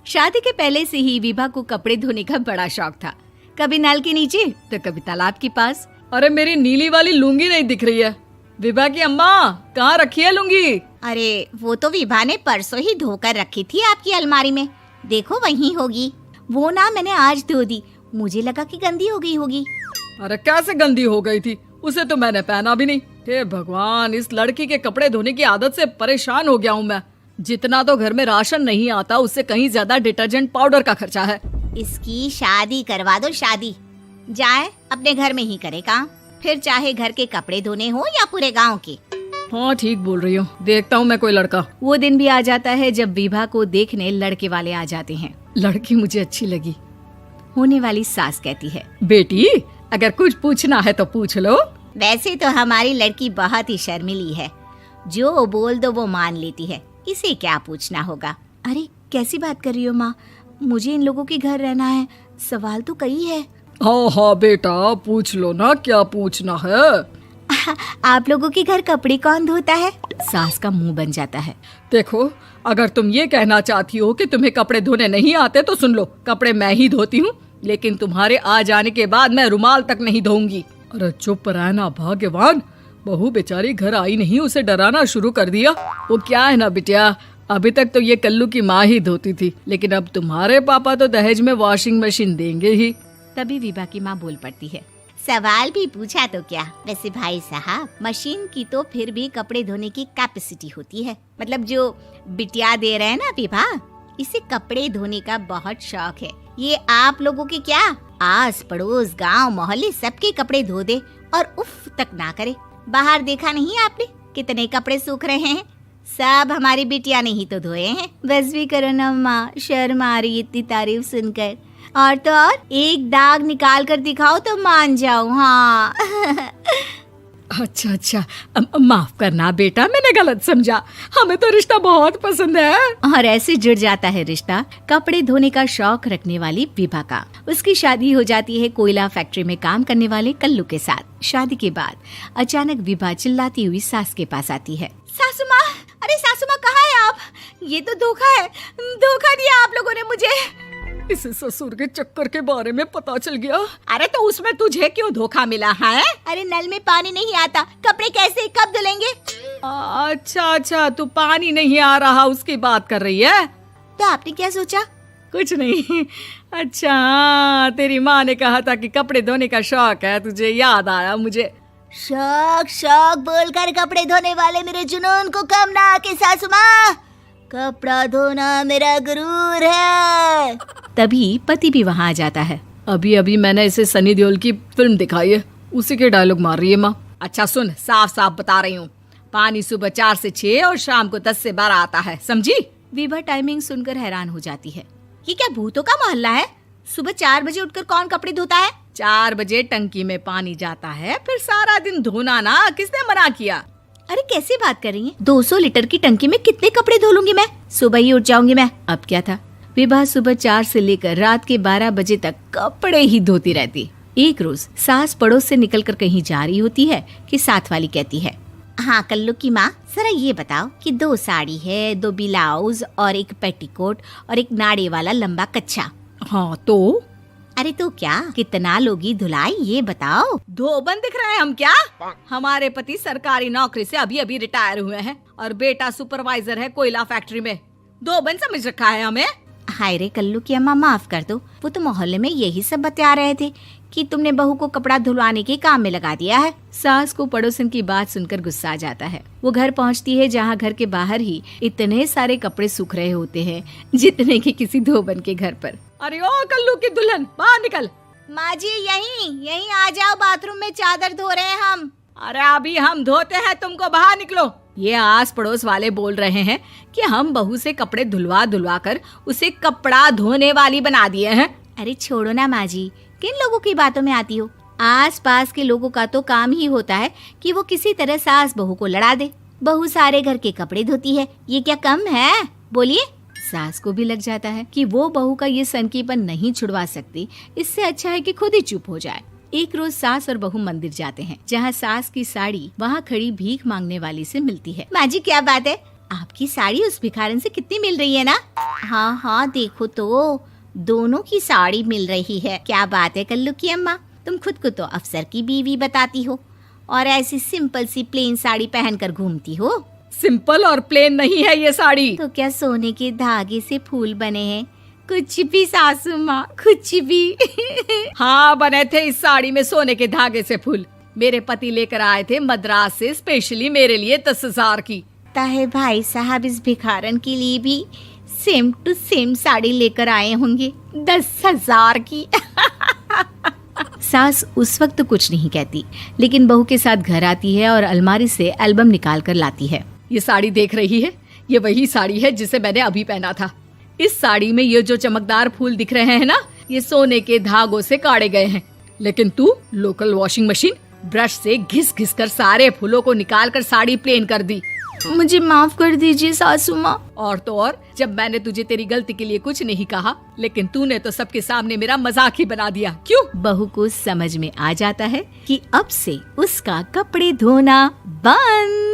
शादी के पहले से ही विभा को कपड़े धोने का बड़ा शौक था। कभी नल के नीचे तो कभी तालाब के पास। अरे मेरी नीली वाली लुंगी नहीं दिख रही है। विभा की अम्मा, कहाँ रखी है लुंगी? अरे वो तो विभा ने परसों ही धोकर रखी थी आपकी अलमारी में, देखो वहीं होगी। वो ना मैंने आज धो दी, मुझे लगा कि गंदी हो गई होगी। अरे कैसे गंदी हो गई थी, उसे तो मैंने पहना भी नहीं। हे भगवान, इस लड़की के कपड़े धोने की आदत से परेशान हो गया हूँ मैं। जितना तो घर में राशन नहीं आता, उससे कहीं ज्यादा डिटर्जेंट पाउडर का खर्चा है। इसकी शादी करवा दो, शादी जाए अपने घर में ही करे काम, फिर चाहे घर के कपड़े धोने हो या पूरे गांव के। हाँ ठीक बोल रही हूँ, देखता हूँ मैं कोई लड़का। वो दिन भी आ जाता है जब विभा को देखने लड़के वाले आ जाते हैं। लड़की मुझे अच्छी लगी। होने वाली सास कहती है, बेटी अगर कुछ पूछना है तो पूछ लो। वैसे तो हमारी लड़की बहुत ही शर्मीली है, जो बोल दो वो मान लेती है, इसे क्या पूछना होगा। अरे कैसी बात कर रही हो माँ, मुझे इन लोगों के घर रहना है, सवाल तो कई है। हाँ हाँ बेटा, पूछ लो ना, क्या पूछना है। आप लोगों के घर कपड़े कौन धोता है? सास का मुंह बन जाता है। देखो, अगर तुम ये कहना चाहती हो कि तुम्हें कपड़े धोने नहीं आते तो सुन लो, कपड़े मैं ही धोती हूँ, लेकिन तुम्हारे आ जाने के बाद मैं रुमाल तक नहीं धोऊंगी। अरे चुप रहना भाग्यवान, बहू बेचारी घर आई नहीं, उसे डराना शुरू कर दिया। वो क्या है ना बिटिया, अभी तक तो ये कल्लू की माँ ही धोती थी, लेकिन अब तुम्हारे पापा तो दहेज में वॉशिंग मशीन देंगे ही। तभी विभा की माँ बोल पड़ती है, सवाल भी पूछा तो क्या। वैसे भाई साहब, मशीन की तो फिर भी कपड़े धोने की कैपेसिटी होती है। मतलब जो बिटिया दे रहे हैं ना विभा, इसे कपड़े धोने का बहुत शौक है। ये आप लोगों के क्या, आस पड़ोस गांव मोहल्ले सबके कपड़े धो दे और उफ तक ना करे। बाहर देखा नहीं आपने कितने कपड़े सूख रहे हैं, सब हमारी बिटिया ने ही तो धोए हैं। बस भी करो ना माँ, शर्म आ रही इतनी तारीफ सुनकर। और तो और एक दाग निकाल कर दिखाओ तो मान जाओ। हाँ अच्छा, माफ करना बेटा, मैंने गलत समझा। हमें तो रिश्ता बहुत पसंद है। और ऐसे जुड़ जाता है रिश्ता कपड़े धोने का शौक रखने वाली विभा का। उसकी शादी हो जाती है कोयला फैक्ट्री में काम करने वाले कल्लू के साथ। शादी के बाद अचानक विभा चिल्लाती हुई सास के पास आती है। सासू माँ, अरे सासू माँ कहाँ है आप? ये तो धोखा है, धोखा दिया आप लोगों ने मुझे। इसे ससुर के चक्कर के बारे में पता चल गया। अरे तो उसमें तुझे क्यों धोखा मिला है? अरे नल में पानी नहीं आता, कपड़े कैसे कब धुलेंगे? अच्छा, तू पानी नहीं आ रहा उसकी बात कर रही है। तो आपने क्या सोचा? कुछ नहीं। अच्छा, तेरी माँ ने कहा था कि कपड़े धोने का शौक है तुझे, याद आया मुझे। शौक बोलकर कपड़े धोने वाले मेरे जुनून को कम ना आके सासू माँ, कपड़ा धोना मेरा गुरूर है। तभी पति भी वहाँ आ जाता है। अभी मैंने इसे सनी देओल की फिल्म दिखाई है, उसी के डायलॉग मार रही है माँ। अच्छा सुन, साफ साफ बता रही हूँ, पानी सुबह 4 से 6 और शाम को 10 से 12 आता है, समझी? विभा टाइमिंग सुनकर हैरान हो जाती है। ये क्या भूतों का मोहल्ला है? सुबह 4 बजे उठकर कौन कपड़े धोता है? 4 बजे टंकी में पानी जाता है, फिर सारा दिन धोना ना, किसने मना किया? अरे कैसी बात कर रही हैं? 200 लीटर की टंकी में कितने कपड़े धो लूंगी मैं, सुबह ही उठ जाऊंगी मैं। अब क्या था, विभा सुबह 4 से लेकर रात के 12 बजे तक कपड़े ही धोती रहती। एक रोज सास पड़ोस से निकलकर कहीं जा रही होती है कि साथ वाली कहती है, हाँ कल्लू की माँ, जरा ये बताओ कि 2 साड़ी है, 2 ब्लाउज और एक पेटीकोट और एक नाड़े वाला लंबा कच्छा। हाँ तो? अरे तो क्या, कितना लोगी धुलाई ये बताओ। धोबन दिख रहे हैं हम क्या? हमारे पति सरकारी नौकरी से अभी रिटायर हुए हैं और बेटा सुपरवाइजर है कोयला फैक्ट्री में। धोबन समझ रखा है हमें? हाय रे कल्लू की अम्मा, माफ कर दो, वो तो मोहल्ले में यही सब बता रहे थे कि तुमने बहू को कपड़ा धुलवाने के काम में लगा दिया है। सास को पड़ोसन की बात सुनकर गुस्सा आ जाता है। वो घर पहुंचती है जहां घर के बाहर ही इतने सारे कपड़े सूख रहे होते हैं जितने कि किसी धोबन के घर पर। अरे ओ कल्लू की दुल्हन, बाहर निकल। माँ जी यहीं आ जाओ, बाथरूम में चादर धो रहे हैं हम। अरे अभी हम धोते हैं, तुमको बाहर निकलो। ये आस पड़ोस वाले बोल रहे हैं कि हम बहू से कपड़े धुलवा कर उसे कपड़ा धोने वाली बना दिए हैं। अरे छोड़ो ना माँ जी, किन लोगों की बातों में आती हो? आस पास के लोगों का तो काम ही होता है कि वो किसी तरह सास बहू को लड़ा दे। बहू सारे घर के कपड़े धोती है, ये क्या कम है? बोलिए। सास को भी लग जाता है कि वो बहू का ये सनकीपन नहीं छुड़वा सकती, इससे अच्छा है कि खुद ही चुप हो जाए। एक रोज सास और बहू मंदिर जाते हैं, जहाँ सास की साड़ी वहाँ खड़ी भीख मांगने वाली से मिलती है। माँ जी क्या बात है, आपकी साड़ी उस भिखारन से कितनी मिल रही है ना? हाँ हाँ देखो तो, दोनों की साड़ी मिल रही है। क्या बात है कल्लू की अम्मा, तुम खुद को तो अफसर की बीवी बताती हो और ऐसी सिंपल सी प्लेन साड़ी पहनकर घूमती हो। सिंपल और प्लेन नहीं है ये साड़ी। तो क्या सोने के धागे से फूल बने हैं? कुछ भी सासू माँ, कुछ भी। हाँ बने थे इस साड़ी में सोने के धागे से फूल। मेरे पति लेकर आए थे मद्रास से स्पेशली मेरे लिए 10,000 की। ताहे भाई साहब इस भिखारन के लिए भी सेम टू सेम साड़ी लेकर आए होंगे 10,000 की। सास उस वक्त तो कुछ नहीं कहती, लेकिन बहू के साथ घर आती है और अलमारी से एल्बम निकाल कर लाती है। ये साड़ी देख रही है, ये वही साड़ी है जिसे मैंने अभी पहना था। इस साड़ी में ये जो चमकदार फूल दिख रहे हैं ना, ये सोने के धागों से काढ़े गए हैं। लेकिन तू लोकल वॉशिंग मशीन ब्रश से घिस घिस कर सारे फूलों को निकाल कर साड़ी प्लेन कर दी। मुझे माफ कर दीजिए सासू माँ। और तो और, जब मैंने तुझे तेरी गलती के लिए कुछ नहीं कहा, लेकिन तूने तो सबके सामने मेरा मजाक ही बना दिया। क्यों? बहू को समझ में आ जाता है कि अब से उसका कपड़े धोना बंद।